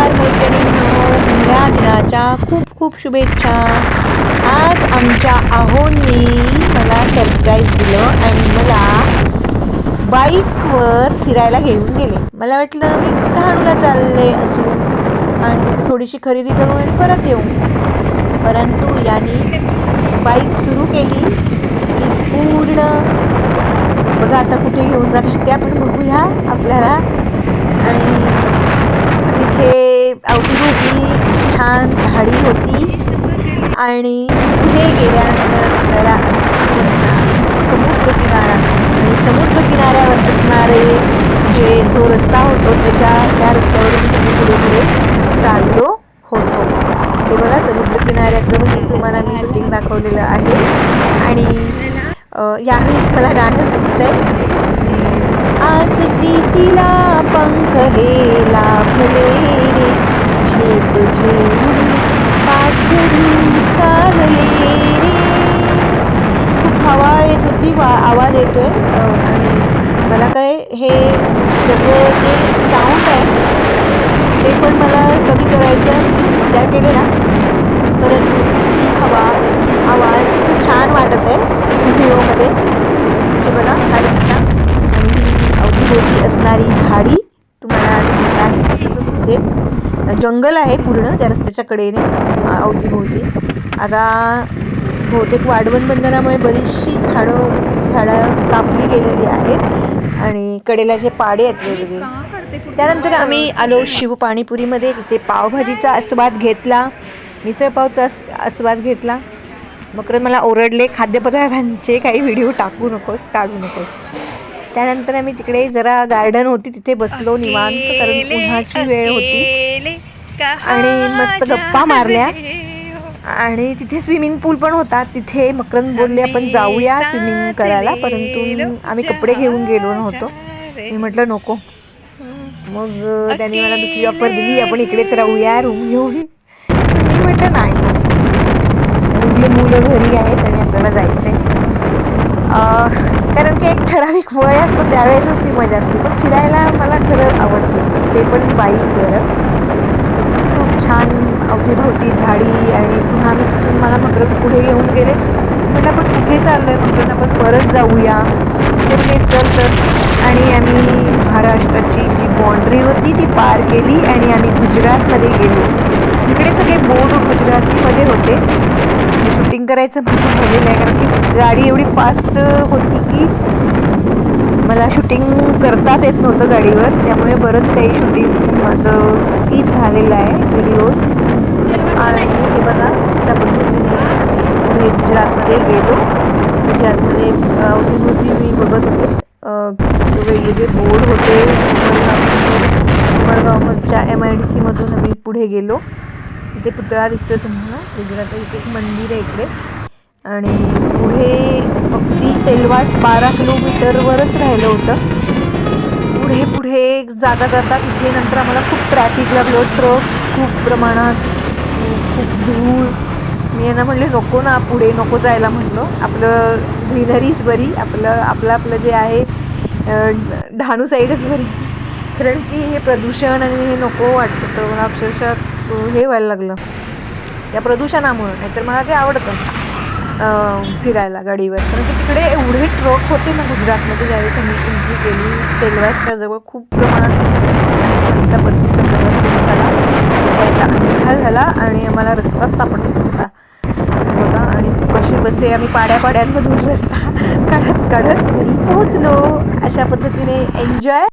नमस्कार मैत्रिणींनो, महिला दिनाच्या खूप खूप शुभेच्छा. आज आमच्या आहोंनी मला सरप्राईज दिलं आणि मला बाईकवर फिरायला घेऊन गेले. मला वाटलं मी डहाणूला चालले असू आणि तिथे थोडीशी खरेदी करू आणि परत येऊ, परंतु यांनी बाईक सुरू केली की पूर्ण बघा आता कुठे घेऊन जातात ते आपण बघूया आपल्याला. आणि तिथे अवतीभोवती छान झाडी होती आणि पुढे गेल्यानंतर आपल्याला समुद्रकिनारा आणि समुद्रकिनाऱ्यावर असणारे जो रस्ता होतो त्या रस्त्यावरून पुढे पुढे चाललो होतो. ते बघा समुद्रकिनाऱ्याचं म्हणजे तुम्हाला मी शूटिंग दाखवलेलं आहे. आणि यावेळेस मला गाणं सुचतंय, आज प्रीतीला पंख हे लाभले रे, झेप घेऊन पाठवून चालले रे. खूप हवा येत होती, आवाज येतोय आणि मला काय हे त्याचं जे साऊंड आहे ते पण मला कमी करायचा विचार केलेला, परंतु ही हवा आवाज खूप छान वाटत आहे व्हिडिओमध्ये. हे बघा हा रस्ता आणि अवतीभोवती असणारी झाडी तुम्हाला दिसत आहे, दिसतच असेल. जंगल आहे पूर्ण त्या रस्त्याच्या कडेने अवतीभोवती. आता बहुतेक वाढवण बंधनामुळे बरीचशी झाडं कापली गेलेली आहेत आणि कडेला जे पाडे आहेत वेगवेगळे. त्यानंतर आम्ही आलो शिव पाणीपुरीमध्ये. तिथे पावभाजीचा आस्वाद घेतला, मिसळपावचा आस्वाद घेतला. मकर मला ओरडले, खाद्यपदार्थांचे काही व्हिडिओ टाकू नकोस, काढू नकोस. त्यानंतर आम्ही तिकडे जरा गार्डन होती तिथे बसलो निवांत, कारण उन्हाची वेळ होती आणि मस्त गप्पा मारल्या. आणि तिथे स्विमिंग पूल पण होता. तिथे मकरंद बोलले आपण जाऊया स्विमिंग करायला, परंतु आम्ही कपडे घेऊन गेलो नव्हतो. मी म्हटलं नको. मग त्यांनी मला दुसरी ऑफर दिली, आपण इकडेच राहूया रूम घेऊन. मी म्हटलं नाही, मुलं घरी आहेत आणि आपल्याला जायचं आहे. कारण की एक ठराविक वय असतं त्यावेळेसच ती मजा असते. पण फिरायला मला खरंच आवडतं, ते पण बाईकवर. खूप छान अवतीभोवती झाडी आणि पुन्हा आम्ही तिथून मला मकरंद पुढे घेऊन गेले. म्हटलं आपण कुठे चाललो आहे, मकरंद आपण परत जाऊया. तर ते तर आणि आम्ही महाराष्ट्राची जी बाँड्री होती ती पार केली आणि आम्ही गुजरातमध्ये गेलो. इकडे सगळे बोर्ड गुजरातीमध्ये होते. शूटिंग करायचं माझं झालेलं आहे, कारण की गाडी एवढी फास्ट होती की मला शूटिंग करताच येत नव्हतं गाडीवर. त्यामुळे बरंच काही शूटिंग माझं स्किप झालेलं आहे व्हिडिओज. आणि हे बघा अशा पद्धतीने पुढे गुजरातमध्ये गेलो. गुजरातमध्ये अवतीभोवती मी बघत होते वेगवेगळे बोर्ड होते. उमरगावच्या MIDC मधून आम्ही पुढे गेलो. इथे पुतळा दिसतोय तुम्हाला गुजरात. इथे एक मंदिर आहे इकडे आणि पुढे अगदी सेल्वास 12 किलोमीटरवरच राहिलं होतं. पुढे पुढे जाता जाता तिथे नंतर आम्हाला खूप ट्रॅफिक लागलं, ट्रक खूप प्रमाणात, खूप धूळ. मी यांना म्हणले नको ना, पुढे नको जायला म्हटलं, आपलं ग्रीनरीज बरी, आपलं जे आहे डहाणू साईडच बरी. कारण की हे प्रदूषण आणि हे नको वाटतं होतं मला अक्षरशः. हे व्हायला लागलं त्या प्रदूषणामुळं. नाहीतर मला ते आवडतं फिरायला गाडीवर, कारण की तिकडे एवढे ट्रक होते ना गुजरातमध्ये. ज्यावेळेस आम्ही एंट्री केली सेल्वासच्या जवळ खूप प्रमाणात आमचा परतीचा प्रवास सुरू झाला. त्याचा अंदाज झाला आणि आम्हाला रस्ताच सापडत होता बघा. आणि कसे बसे आम्ही पाड्यापाड्यांमधून रस्ता काढत घरी पोहोचलो. अशा पद्धतीने एन्जॉय.